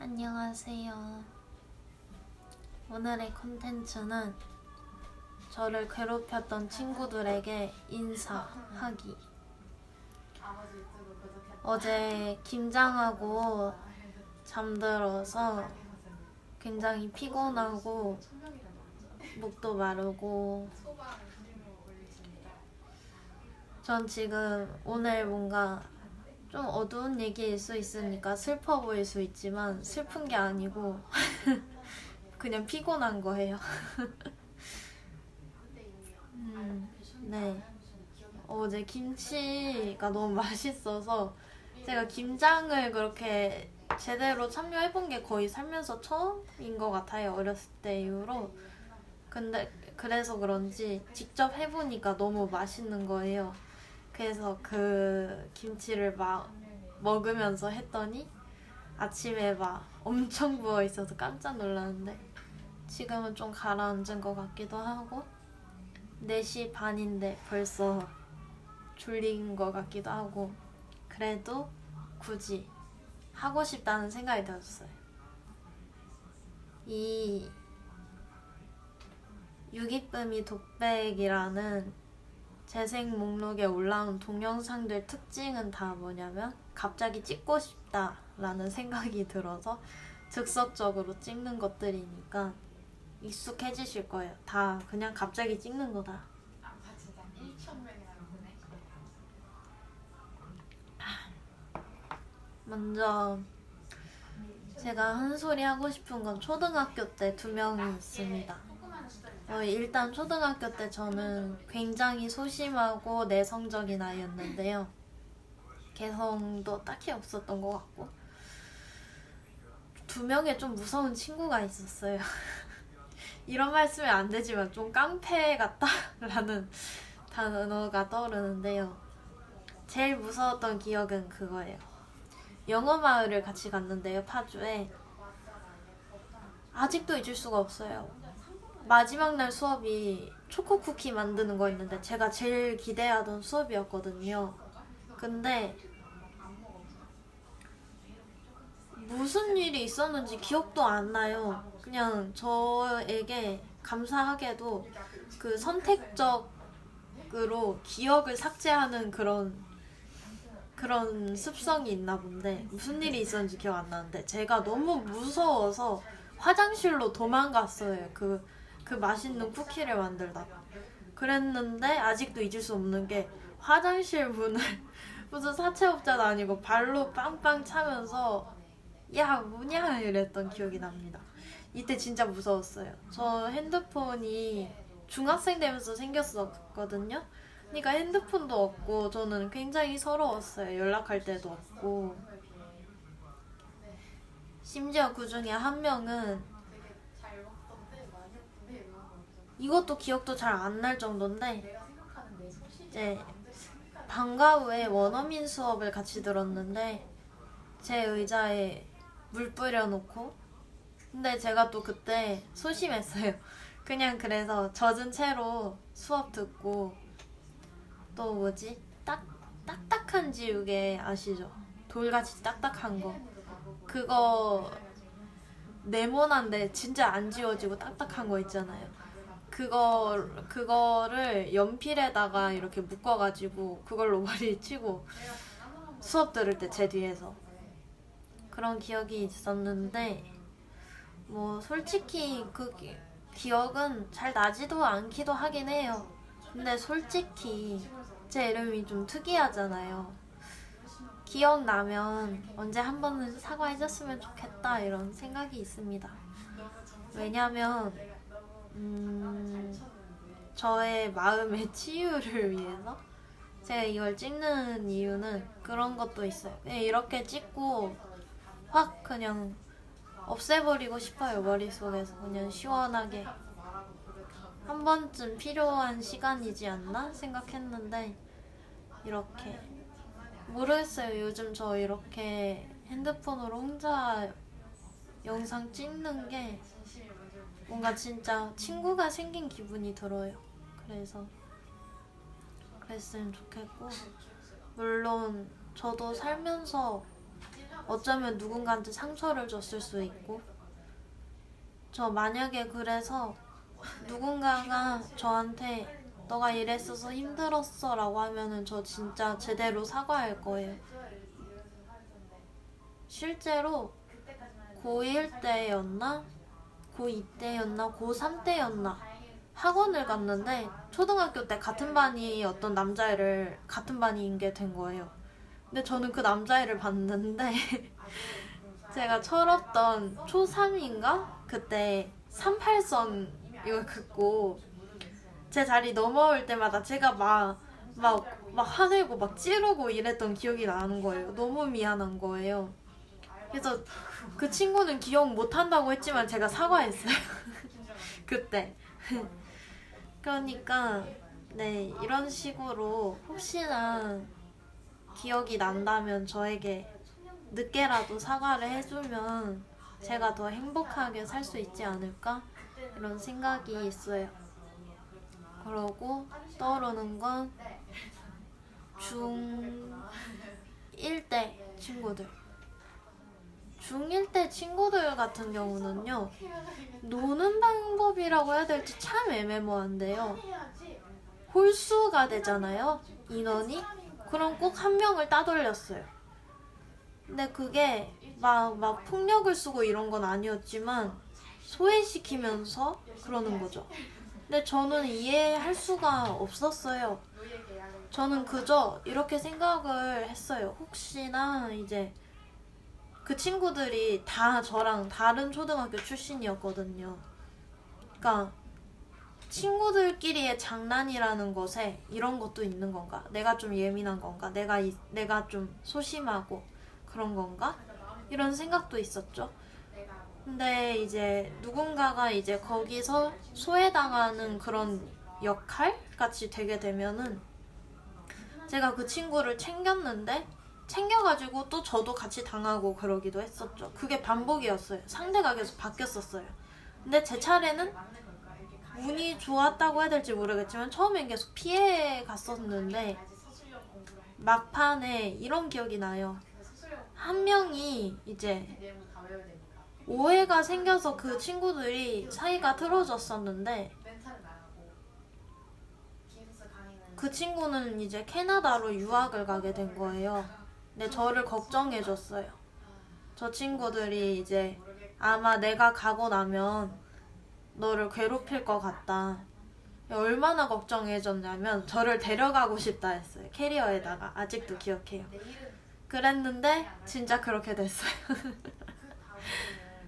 안녕하세요. 오늘의 콘텐츠는 저를 괴롭혔던 친구들에게 인사하기. 어제 김장하고 잠들어서 굉장히 피곤하고 목도 마르고 전 지금 오늘 뭔가 좀 어두운 얘기일 수 있으니까 슬퍼 보일 수 있지만 슬픈 게 아니고 그냥 피곤한 거예요. 네. 어제 김치가 너무 맛있어서 제가 김장을 그렇게 제대로 참여해본 게 거의 살면서 처음인 것 같아요. 어렸을 때 이후로. 근데 그래서 그런지 직접 해보니까 너무 맛있는 거예요. 그래서 그 김치를 막 먹으면서 했더니 아침에 막 엄청 부어 있어서 깜짝 놀랐는데 지금은 좀 가라앉은 것 같기도 하고 4시 반인데 벌써 졸린 것 같기도 하고 그래도 굳이 하고 싶다는 생각이 들었어요. 이 유기쁨이 독백이라는 재생 목록에 올라온 동영상들 특징은 다 뭐냐면 갑자기 찍고 싶다라는 생각이 들어서 즉석적으로 찍는 것들이니까 익숙해지실 거예요. 다 그냥 갑자기 찍는 거다. 진짜 1,000명이나 보네. 먼저 제가 한 소리 하고 싶은 건 초등학교 때 2명이 있습니다. 일단 초등학교 때 저는 굉장히 소심하고 내성적인 아이였는데요. 개성도 딱히 없었던 것 같고 2명의 좀 무서운 친구가 있었어요. 이런 말 쓰면 안 되지만 좀 깡패 같다라는 단어가 떠오르는데요. 제일 무서웠던 기억은 그거예요. 영어마을을 같이 갔는데요, 파주에. 아직도 잊을 수가 없어요. 마지막 날 수업이 초코 쿠키 만드는 거였는데 제가 제일 기대하던 수업이었거든요. 근데 무슨 일이 있었는지 기억도 안 나요. 그냥 저에게 감사하게도 그 선택적으로 기억을 삭제하는 그런 습성이 있나 본데 무슨 일이 있었는지 기억 안 나는데 제가 너무 무서워서 화장실로 도망갔어요. 그 맛있는 쿠키를 만들다가. 그랬는데 아직도 잊을 수 없는 게 화장실 문을 무슨 사채업자도 아니고 발로 빵빵 차면서 야 뭐냐 이랬던 기억이 납니다. 이때 진짜 무서웠어요. 저 핸드폰이 중학생 되면서 생겼었거든요. 그러니까 핸드폰도 없고 저는 굉장히 서러웠어요. 연락할 때도 없고. 심지어 그 중에 한 명은 이것도 기억도 잘 안 날 정도인데 이제 방과 후에 원어민 수업을 같이 들었는데 제 의자에 물 뿌려놓고 근데 제가 또 그때 소심했어요. 그냥 그래서 젖은 채로 수업 듣고 또 뭐지? 딱딱한 지우개 아시죠? 돌같이 딱딱한 거 그거 네모난데 진짜 안 지워지고 딱딱한 거 있잖아요. 그거를 연필에다가 이렇게 묶어가지고 그걸로 머리 치고 수업 들을 때 제 뒤에서 그런 기억이 있었는데 뭐 솔직히 그 기억은 잘 나지도 않기도 하긴 해요. 근데 솔직히 제 이름이 좀 특이하잖아요. 기억나면 언제 한 번은 사과해줬으면 좋겠다 이런 생각이 있습니다. 왜냐면 저의 마음의 치유를 위해서 제가 이걸 찍는 이유는 그런 것도 있어요. 그냥 이렇게 찍고 확 그냥 없애버리고 싶어요. 머릿속에서 그냥 시원하게 한 번쯤 필요한 시간이지 않나 생각했는데 이렇게 모르겠어요. 요즘 저 이렇게 핸드폰으로 혼자 영상 찍는 게 뭔가 진짜 친구가 생긴 기분이 들어요. 그래서 그랬으면 좋겠고 물론 저도 살면서 어쩌면 누군가한테 상처를 줬을 수 있고. 저 만약에 그래서 누군가가 저한테 너가 이랬어서 힘들었어 라고 하면은 저 진짜 제대로 사과할 거예요. 실제로 고1 때였나? 고2 때였나? 고3 때였나? 학원을 갔는데 초등학교 때 같은 반이 어떤 남자애를 같은 반인 게 된 거예요. 근데 저는 그 남자애를 봤는데 제가 철없던 초3인가? 그때 38선 이걸 긋고 제 자리 넘어올 때마다 제가 막 화내고 막 찌르고 이랬던 기억이 나는 거예요. 너무 미안한 거예요. 그래서 그 친구는 기억 못 한다고 했지만 제가 사과했어요. 그때. 그러니까 네, 이런 식으로 혹시나 기억이 난다면 저에게 늦게라도 사과를 해주면 제가 더 행복하게 살 수 있지 않을까? 이런 생각이 있어요. 그러고 떠오르는 건 중1 때 친구들. 중1 때 친구들 같은 경우는요, 노는 방법이라고 해야 될지 참 애매모호한데요. 홀수가 되잖아요, 인원이. 그럼 꼭 한 명을 따돌렸어요. 근데 그게 막 폭력을 쓰고 이런 건 아니었지만 소외시키면서 그러는 거죠. 근데 저는 이해할 수가 없었어요. 저는 그저 이렇게 생각을 했어요. 혹시나 이제 그 친구들이 다 저랑 다른 초등학교 출신이었거든요. 그러니까 친구들끼리의 장난이라는 것에 이런 것도 있는 건가? 내가 좀 예민한 건가? 내가 좀 소심하고 그런 건가? 이런 생각도 있었죠. 근데 이제 누군가가 이제 거기서 소외당하는 그런 역할 같이 되게 되면은 제가 그 친구를 챙겨가지고 또 저도 같이 당하고 그러기도 했었죠. 그게 반복이었어요. 상대가 계속 바뀌었었어요. 근데 제 차례는 운이 좋았다고 해야 될지 모르겠지만 처음엔 계속 피해 갔었는데 막판에 이런 기억이 나요. 한 명이 이제 오해가 생겨서 그 친구들이 사이가 틀어졌었는데 그 친구는 이제 캐나다로 유학을 가게 된 거예요. 근데 저를 걱정해줬어요. 저 친구들이 이제 아마 내가 가고 나면 너를 괴롭힐 것 같다. 얼마나 걱정해줬냐면 저를 데려가고 싶다 했어요. 캐리어에다가. 아직도 기억해요. 그랬는데 진짜 그렇게 됐어요.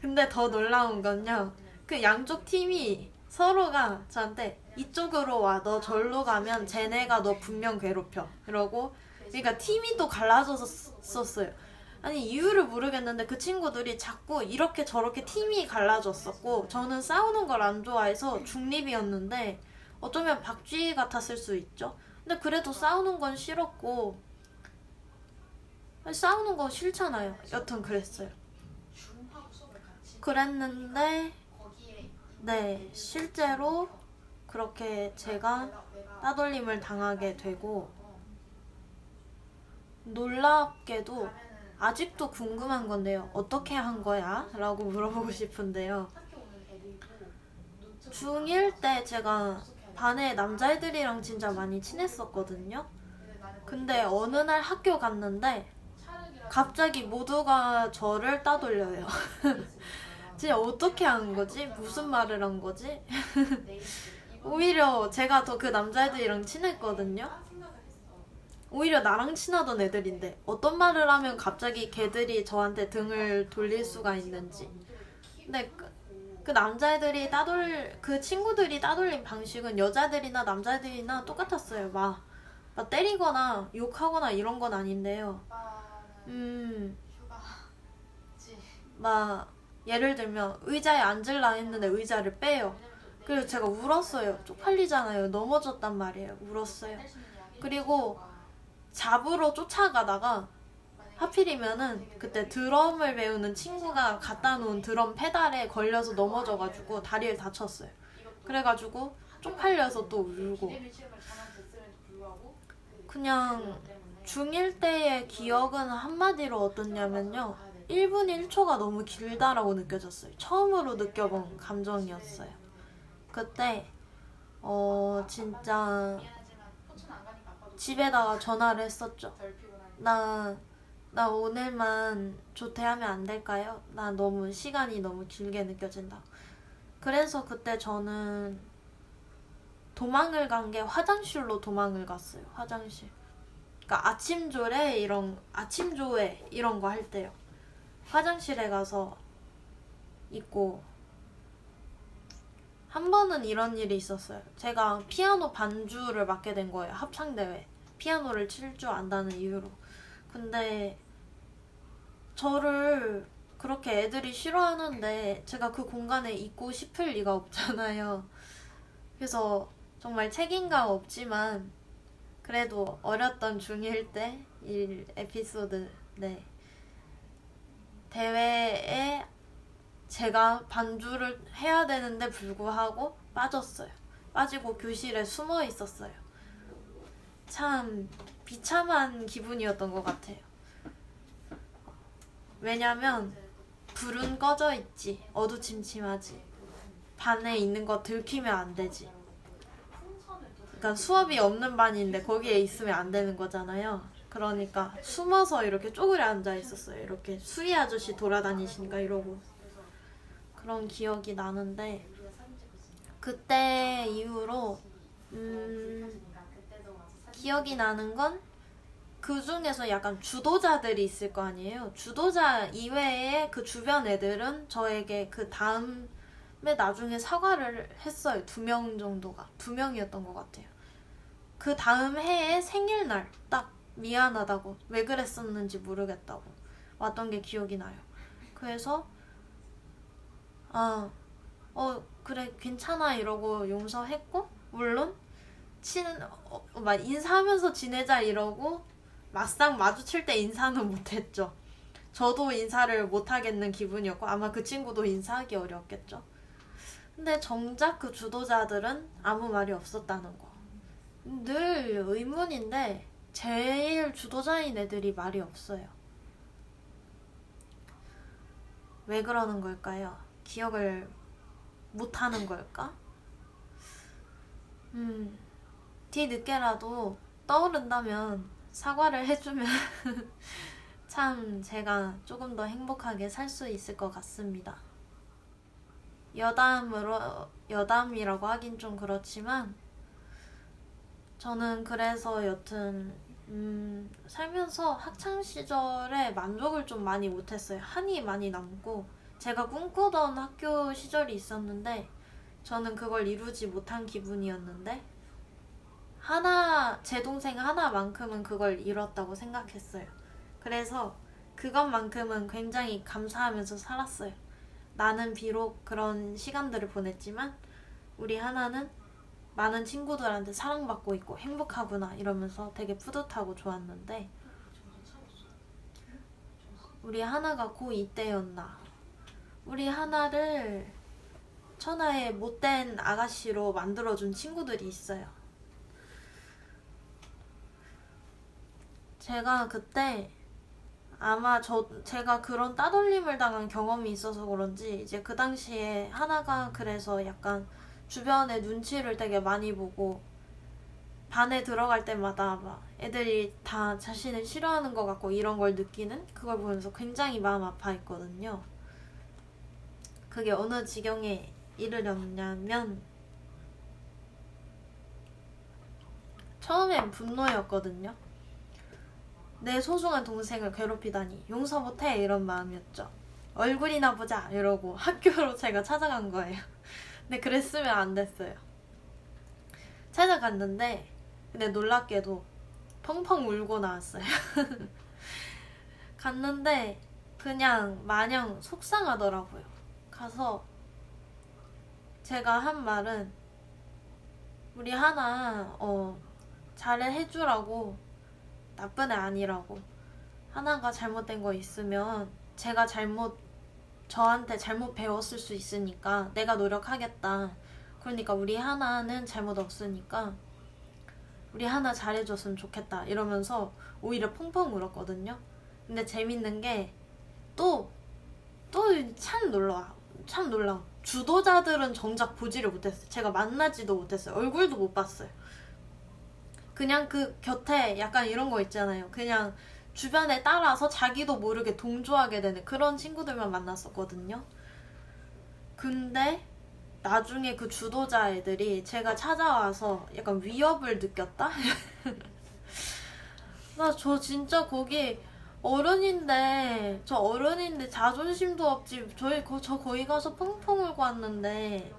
근데 더 놀라운 건요, 그 양쪽 팀이 서로가 저한테 이쪽으로 와, 너 절로 가면 쟤네가 너 분명 괴롭혀 이러고, 그러니까 팀이 또 갈라졌었어요. 아니 이유를 모르겠는데 그 친구들이 자꾸 이렇게 저렇게 팀이 갈라졌었고, 저는 싸우는 걸 안 좋아해서 중립이었는데 어쩌면 박쥐 같았을 수 있죠. 근데 그래도 싸우는 건 싫었고, 싸우는 거 싫잖아요. 여튼 그랬어요. 그랬는데 네, 실제로 그렇게 제가 따돌림을 당하게 되고, 놀랍게도 아직도 궁금한 건데요. 어떻게 한 거야? 라고 물어보고 싶은데요. 중1 때 제가 반에 남자애들이랑 진짜 많이 친했었거든요. 근데 어느 날 학교 갔는데 갑자기 모두가 저를 따돌려요. 진짜 어떻게 한 거지? 무슨 말을 한 거지? 오히려 제가 더 그 남자애들이랑 친했거든요. 오히려 나랑 친하던 애들인데 어떤 말을 하면 갑자기 걔들이 저한테 등을 돌릴 수가 있는지. 근데 그 남자애들이 그 친구들이 따돌린 방식은 여자들이나 남자들이나 똑같았어요. 막 때리거나 욕하거나 이런 건 아닌데요. 막 예를 들면 의자에 앉으려 했는데 의자를 빼요. 그래서 제가 울었어요. 쪽팔리잖아요. 넘어졌단 말이에요. 울었어요. 그리고 잡으러 쫓아가다가 하필이면은 그때 드럼을 배우는 친구가 갖다 놓은 드럼 페달에 걸려서 넘어져가지고 다리를 다쳤어요. 그래가지고 쪽팔려서 또 울고, 그냥 중1 때의 기억은 한마디로 어떻냐면요. 1분 1초가 너무 길다라고 느껴졌어요. 처음으로 느껴본 감정이었어요. 그때 진짜 집에다가 전화를 했었죠. 나 오늘만 조퇴하면 안 될까요? 나 너무 시간이 너무 길게 느껴진다. 그래서 그때 저는 도망을 간 게 화장실로 도망을 갔어요. 화장실. 그러니까 아침조회 이런 거 할 때요. 화장실에 가서 있고 한 번은 이런 일이 있었어요. 제가 피아노 반주를 맡게 된 거예요. 합창대회. 피아노를 칠 줄 안다는 이유로. 근데 저를 그렇게 애들이 싫어하는데 제가 그 공간에 있고 싶을 리가 없잖아요. 그래서 정말 책임감 없지만 그래도 어렸던 중1 때 이 에피소드, 네. 대회에 제가 반주를 해야 되는데 불구하고 빠졌어요. 빠지고 교실에 숨어 있었어요. 참 비참한 기분이었던 것 같아요. 왜냐면 불은 꺼져 있지. 어두침침하지. 반에 있는 거 들키면 안 되지. 그러니까 수업이 없는 반인데 거기에 있으면 안 되는 거잖아요. 그러니까 숨어서 이렇게 쪼그려 앉아 있었어요. 이렇게 수희 아저씨 돌아다니시니까 이러고. 그런 기억이 나는데 그때 이후로 기억이 나는 건 그 중에서 약간 주도자들이 있을 거 아니에요. 주도자 이외에 그 주변 애들은 저에게 그 다음에 나중에 사과를 했어요. 2명 정도가. 2명이었던 것 같아요. 그 다음 해에 생일날 딱 미안하다고 왜 그랬었는지 모르겠다고 왔던 게 기억이 나요. 그래서 그래 괜찮아 이러고 용서했고 물론 막 인사하면서 지내자 이러고 막상 마주칠 때 인사는 못했죠. 저도 인사를 못하겠는 기분이었고 아마 그 친구도 인사하기 어려웠겠죠. 근데 정작 그 주도자들은 아무 말이 없었다는 거. 늘 의문인데 제일 주도자인 애들이 말이 없어요. 왜 그러는 걸까요? 기억을 못하는 걸까? 뒤늦게라도 떠오른다면 사과를 해주면 참 제가 조금 더 행복하게 살 수 있을 것 같습니다. 여담이라고 하긴 좀 그렇지만 저는 그래서 여튼 살면서 학창시절에 만족을 좀 많이 못했어요. 한이 많이 남고 제가 꿈꾸던 학교 시절이 있었는데 저는 그걸 이루지 못한 기분이었는데 제 동생 하나만큼은 그걸 이뤘다고 생각했어요. 그래서 그것만큼은 굉장히 감사하면서 살았어요. 나는 비록 그런 시간들을 보냈지만 우리 하나는 많은 친구들한테 사랑받고 있고 행복하구나 이러면서 되게 뿌듯하고 좋았는데 우리 하나가 고2 때였나 우리 하나를 천하의 못된 아가씨로 만들어준 친구들이 있어요. 제가 그때 아마 제가 그런 따돌림을 당한 경험이 있어서 그런지 이제 그 당시에 하나가 그래서 약간 주변에 눈치를 되게 많이 보고 반에 들어갈 때마다 막 애들이 다 자신을 싫어하는 것 같고 이런 걸 느끼는 그걸 보면서 굉장히 마음 아파했거든요. 그게 어느 지경에 이르렀냐면 처음엔 분노였거든요. 내 소중한 동생을 괴롭히다니 용서 못해 이런 마음이었죠. 얼굴이나 보자 이러고 학교로 제가 찾아간 거예요. 근데 그랬으면 안 됐어요. 찾아갔는데 근데 놀랍게도 펑펑 울고 나왔어요. 갔는데 그냥 마냥 속상하더라고요. 가서 제가 한 말은 우리 하나 잘해주라고 나쁜 애 아니라고 하나가 잘못된 거 있으면 제가 저한테 잘못 배웠을 수 있으니까 내가 노력하겠다. 그러니까 우리 하나는 잘못 없으니까 우리 하나 잘해줬으면 좋겠다 이러면서 오히려 펑펑 울었거든요. 근데 재밌는 게 또 참 놀라워. 주도자들은 정작 보지를 못했어요. 제가 만나지도 못했어요. 얼굴도 못 봤어요. 그냥 그 곁에 약간 이런 거 있잖아요. 그냥 주변에 따라서 자기도 모르게 동조하게 되는 그런 친구들만 만났었거든요. 근데 나중에 그 주도자 애들이 제가 찾아와서 약간 위협을 느꼈다? 나 저 진짜 거기 어른인데 자존심도 없지. 저 거기 가서 펑펑 울고 왔는데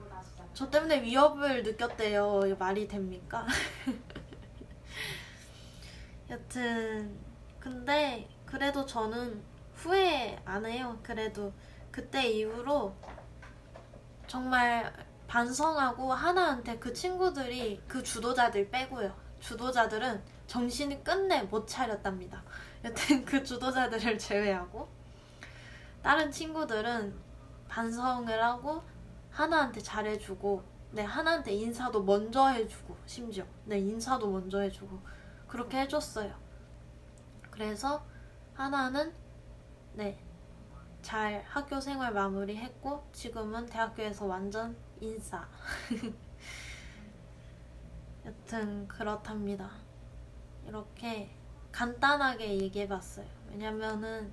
저 때문에 위협을 느꼈대요. 이게 말이 됩니까? 여튼 근데 그래도 저는 후회 안 해요. 그래도 그때 이후로 정말 반성하고 하나한테 그 친구들이 그 주도자들 빼고요. 주도자들은 정신을 끝내 못 차렸답니다. 여튼 그 주도자들을 제외하고 다른 친구들은 반성을 하고 하나한테 잘해주고 네 하나한테 인사도 먼저 해주고 심지어 네 인사도 먼저 해주고 그렇게 해줬어요. 그래서 하나는 네 잘 학교 생활 마무리했고 지금은 대학교에서 완전 인싸. 여튼 그렇답니다. 이렇게 간단하게 얘기해봤어요. 왜냐면은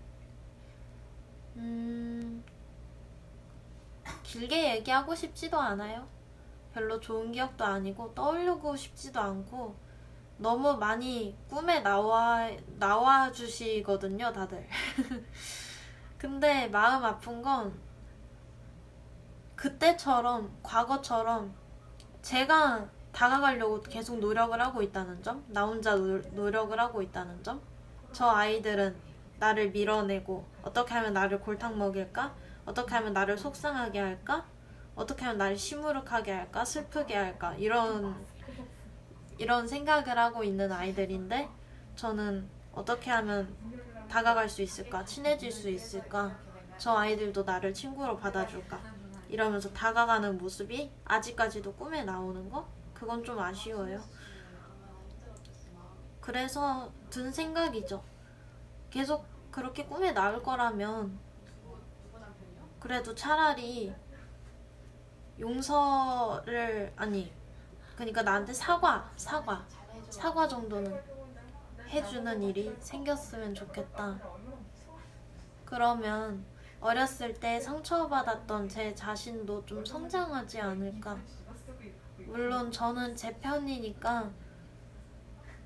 길게 얘기하고 싶지도 않아요. 별로 좋은 기억도 아니고 떠올리고 싶지도 않고 너무 많이 꿈에 나와 주시거든요, 다들. 근데 마음 아픈 건 그때처럼 과거처럼 제가 다가가려고 계속 노력을 하고 있다는 점, 나 혼자 노력을 하고 있다는 점, 저 아이들은 나를 밀어내고 어떻게 하면 나를 골탕 먹일까? 어떻게 하면 나를 속상하게 할까? 어떻게 하면 나를 시무룩하게 할까? 슬프게 할까? 이런 생각을 하고 있는 아이들인데 저는 어떻게 하면 다가갈 수 있을까? 친해질 수 있을까? 저 아이들도 나를 친구로 받아줄까? 이러면서 다가가는 모습이 아직까지도 꿈에 나오는 거? 그건 좀 아쉬워요. 그래서 든 생각이죠. 계속 그렇게 꿈에 나올 거라면 그래도 차라리 그러니까 나한테 사과 정도는 해주는 일이 생겼으면 좋겠다. 그러면 어렸을 때 상처받았던 제 자신도 좀 성장하지 않을까. 물론 저는 제 편이니까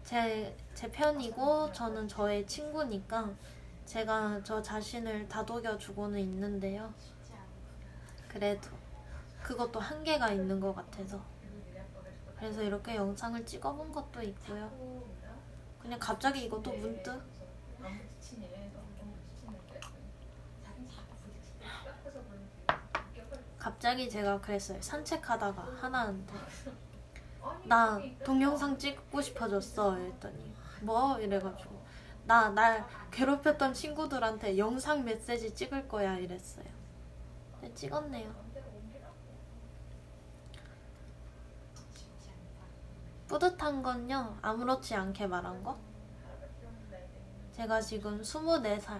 제 편이고 저는 저의 친구니까 제가 저 자신을 다독여주고는 있는데요. 그래도 그것도 한계가 있는 것 같아서 그래서 이렇게 영상을 찍어본 것도 있고요. 그냥 갑자기 이것도 문득 갑자기 제가 그랬어요. 산책하다가 하나한테 나 동영상 찍고 싶어졌어 이랬더니 뭐? 이래가지고 날 괴롭혔던 친구들한테 영상 메시지 찍을 거야 이랬어요. 네, 찍었네요. 뿌듯한 건요 아무렇지 않게 말한 거. 제가 지금 24살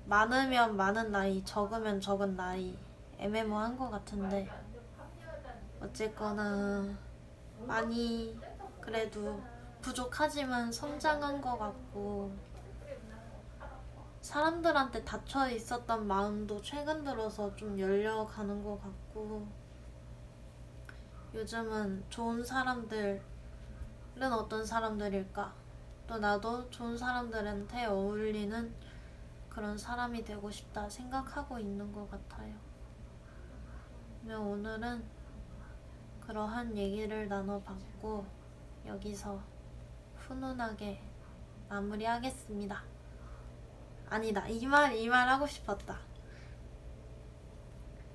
많으면 많은 나이 적으면 적은 나이 애매모호한 것 같은데 어쨌거나 많이 그래도 부족하지만 성장한 것 같고 사람들한테 닫혀 있었던 마음도 최근 들어서 좀 열려가는 것 같고 요즘은 좋은 사람들은 어떤 사람들일까? 또 나도 좋은 사람들한테 어울리는 그런 사람이 되고 싶다 생각하고 있는 것 같아요. 오늘은 그러한 얘기를 나눠봤고 여기서 훈훈하게 마무리하겠습니다. 아니다, 이 말 하고 싶었다.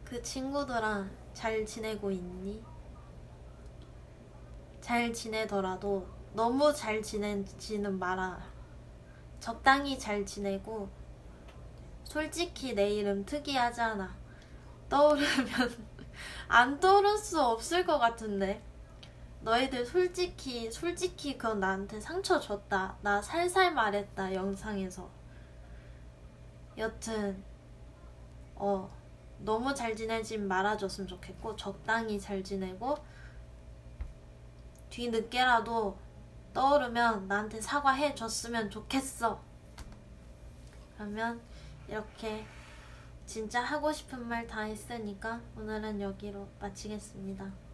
그 친구들아 잘 지내고 있니? 잘 지내더라도 너무 잘 지내지는 마라. 적당히 잘 지내고 솔직히 내 이름 특이하잖아. 떠오르면 안 떠오를 수 없을 것 같은데 너희들 솔직히 그건 나한테 상처 줬다. 나 살살 말했다, 영상에서. 여튼 너무 잘 지내지 말아줬으면 좋겠고, 적당히 잘 지내고, 뒤늦게라도 떠오르면 나한테 사과해 줬으면 좋겠어. 그러면 이렇게 진짜 하고 싶은 말 다 했으니까 오늘은 여기로 마치겠습니다.